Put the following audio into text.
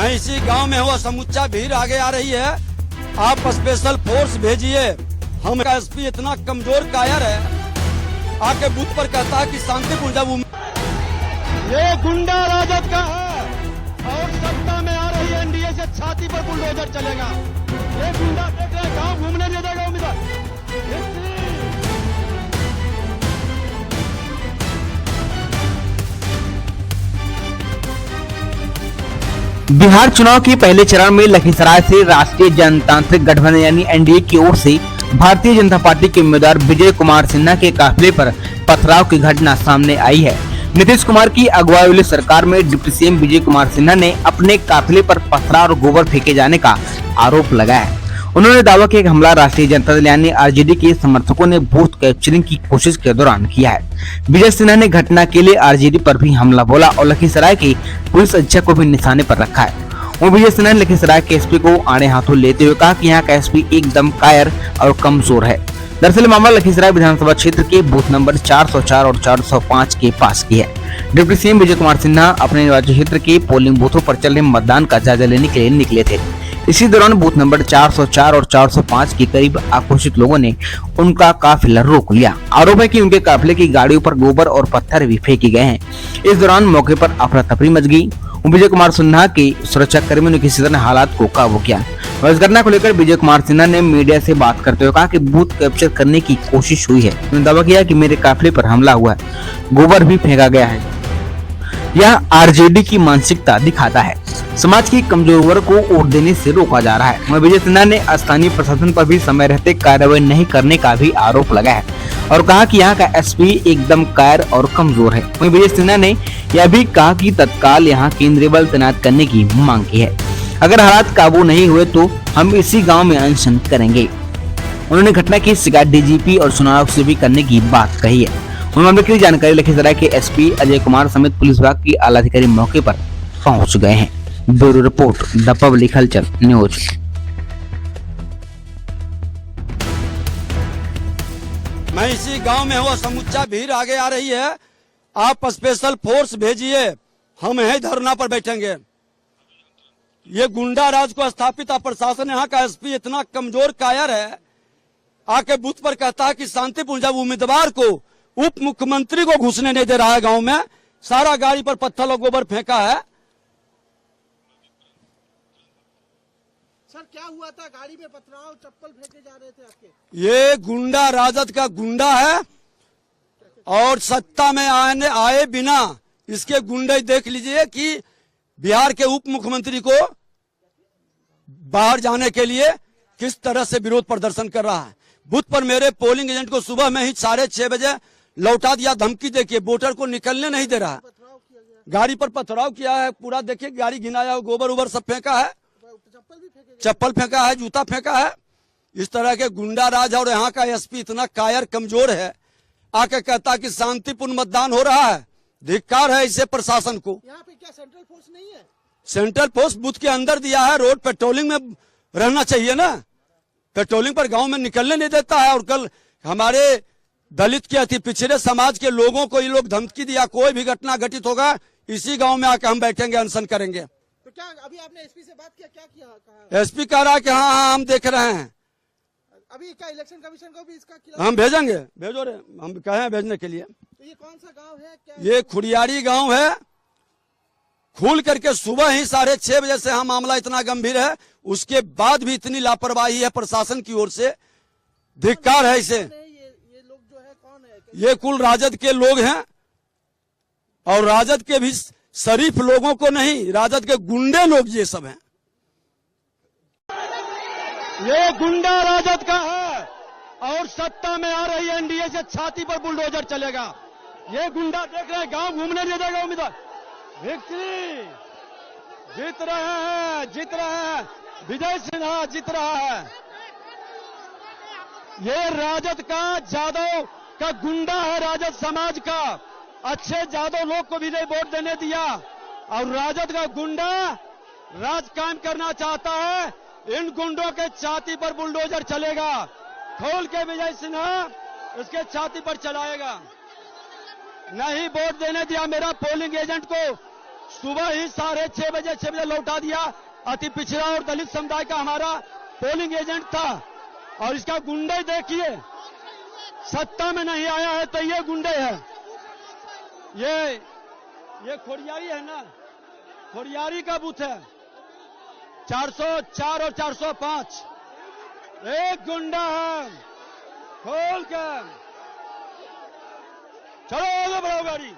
मैं इसी गांव में हूँ, समुच्चा भीड़ आगे आ रही है। आप स्पेशल फोर्स भेजिए। हम एसपी इतना कमजोर कायर है, आके बूथ पर कहता है कि शांतिपूर्ण जब ये गुंडा राजद का है और सत्ता में आ रही है एनडीए से छाती पर बुलडोजर चलेगा। ये गुंडा देख रहे गांव घूमने नहीं देगा उम्मीदवार। बिहार चुनाव के पहले चरण में लखीसराय से राष्ट्रीय जनतांत्रिक गठबंधन यानी एनडीए की ओर से भारतीय जनता पार्टी के उम्मीदवार विजय कुमार सिन्हा के काफिले पर पथराव की घटना सामने आई है। नीतीश कुमार की अगुवाई वाली सरकार में डिप्टी सीएम विजय कुमार सिन्हा ने अपने काफिले पर पथराव और गोबर फेंके जाने का आरोप लगाया है। उन्होंने दावा किया कि हमला राष्ट्रीय जनता दल यानी आरजेडी के समर्थकों ने बूथ कैप्चरिंग की कोशिश के दौरान किया है। विजय सिन्हा ने घटना के लिए आरजेडी पर भी हमला बोला और लखीसराय की पुलिस अधीक्षक को भी निशाने पर रखा है। वहीं विजय सिन्हा ने लखीसराय के एसपी को आड़े हाथों लेते हुए कहा कि यहाँ का एसपी एकदम कायर और कमजोर है। दरअसल मामला लखीसराय विधानसभा क्षेत्र के बूथ नंबर 404 और 405 के पास की है। डिप्टी सीएम विजय कुमार सिन्हा अपने निर्वाचन क्षेत्र के पोलिंग बूथों पर चल रहे मतदान का जायजा लेने के लिए निकले थे। इसी दौरान बूथ नंबर 404 और 405 के करीब आक्रोशित लोगों ने उनका काफिला रोक लिया। आरोप है कि उनके काफिले की गाड़ियों पर गोबर और पत्थर भी फेंके गए हैं। इस दौरान मौके पर अफरा तफरी मच गई। विजय कुमार सिन्हा के सुरक्षा कर्मियों ने किसी तरह हालात को काबू किया। इस घटना को लेकर विजय कुमार सिन्हा ने मीडिया से बात करते हुए कहा कि बूथ कैप्चर करने की कोशिश हुई है। उन्होंने दावा किया कि मेरे काफिले पर हमला हुआ है, गोबर भी फेंका गया है। यह आरजेडी की मानसिकता दिखाता है। समाज की कमजोर वर्ग को वोट देने से रोका जा रहा है। वहीं विजय सिन्हा ने स्थानीय प्रशासन पर भी समय रहते कार्रवाई नहीं करने का भी आरोप लगाया है और कहा कि यहाँ का एसपी एकदम कायर और कमजोर है। वहीं विजय सिन्हा ने यह भी कहा कि तत्काल यहाँ केंद्रीय बल तैनात करने की मांग की है। अगर हालात काबू नहीं हुए तो हम इसी गाँव में अनशन करेंगे। उन्होंने घटना की शिकायत डीजीपी और चुनाव से भी करने की बात कही है। मामले की जानकारी लखीसराय के एसपी अजय कुमार समेत पुलिस विभाग के आला अधिकारी मौके पर पहुंच गए हैं। ब्यूरो रिपोर्ट द पब्लिक हलचल न्यूज। मैं इसी गांव में हूँ, समुच्चा भीड़ आगे आ रही है। आप स्पेशल फोर्स भेजिए। हम यही धरना पर बैठेंगे। ये गुंडा राज को स्थापित प्रशासन, यहाँ का एसपी इतना कमजोर कायर है, आके बूथ पर कहता है कि शांतिपूर्ण जब उम्मीदवार को उप मुख्यमंत्री को घुसने नहीं दे रहा है गांव में, सारा गाड़ी पर पत्थर और गोबर फेंका है। सर क्या हुआ था? गाड़ी में पथराव, चप्पल फेंके जा रहे थे आपके। ये गुंडा राजद का गुंडा है और सत्ता में आए बिना इसके गुंडे देख लीजिए कि बिहार के उप मुख्यमंत्री को बाहर जाने के लिए किस तरह से विरोध प्रदर्शन कर रहा है। बूथ पर मेरे पोलिंग एजेंट को सुबह में ही 6:30 बजे लौटा दिया। धमकी देके वोटर को निकलने नहीं दे रहा है। गाड़ी पर पथराव किया है, पूरा देखिए गाड़ी घिनाया, गोबर उबर सब फेंका है, चप्पल फेंका है, जूता फेंका है। इस तरह के गुंडा राज। और यहाँ का एसपी इतना कायर कमजोर है, आके कहता कि शांतिपूर्ण मतदान हो रहा है। धिक्कार है इसे प्रशासन को। यहाँ पे क्या सेंट्रल फोर्स नहीं है? सेंट्रल फोर्स बूथ के अंदर दिया है। रोड पेट्रोलिंग में रहना चाहिए ना, पेट्रोलिंग पर गांव में निकलने नहीं देता है। और कल हमारे दलित के अति पिछड़े समाज के लोगों को ये लोग धमकी दिया, कोई भी घटना घटित होगा इसी गांव में आके हम बैठेंगे, अनशन करेंगे। तो क्या अभी आपने एसपी से बात किया? क्या किया? एसपी कह रहा है कि हाँ हम देख रहे हैं। अभी क्या इलेक्शन कमीशन को भी इसका खिलाफ हम भेजेंगे, भेजो रे, हम कहे हैं भेजने के लिए। तो ये कौन सा गांव है? क्या ये खुड़ियारी गांव है। खुल करके सुबह ही 6:30 बजे से हाँ मामला इतना गंभीर है, उसके बाद भी इतनी लापरवाही है प्रशासन की ओर से। धिक्कार है इसे। ये लोग जो है कौन है? ये कुल राजद के लोग हैं और राजद के भी शरीफ लोगों को नहीं, राजद के गुंडे लोग ये सब हैं। ये गुंडा राजद का है और सत्ता में आ रही है एनडीए से छाती पर बुलडोजर चलेगा। ये गुंडा देख रहे गांव घूमने नहीं देगा उम्मीदवार। विक्ट्री जीत रहे हैं, जीत रहे हैं। विजय सिन्हा जीत रहा है। ये राजद का, जादव का गुंडा है, राजद समाज का। अच्छे जादव लोग को भी नहीं वोट देने दिया और राजद का गुंडा राज कायम करना चाहता है। इन गुंडों के छाती पर बुलडोजर चलेगा। खोल के विजय सिन्हा इसके छाती पर चलाएगा। नहीं वोट देने दिया मेरा पोलिंग एजेंट को सुबह ही 6:30 लौटा दिया। अति पिछड़ा और दलित समुदाय का हमारा पोलिंग एजेंट था और इसका गुंडे देखिए, सत्ता में नहीं आया है तो ये गुंडे है। ये खोड़ियारी है ना, खोड़ियारी का बूथ है 404 और 405। एक गुंडा है, खोल कर चलो आगे बढ़ाओ गाड़ी।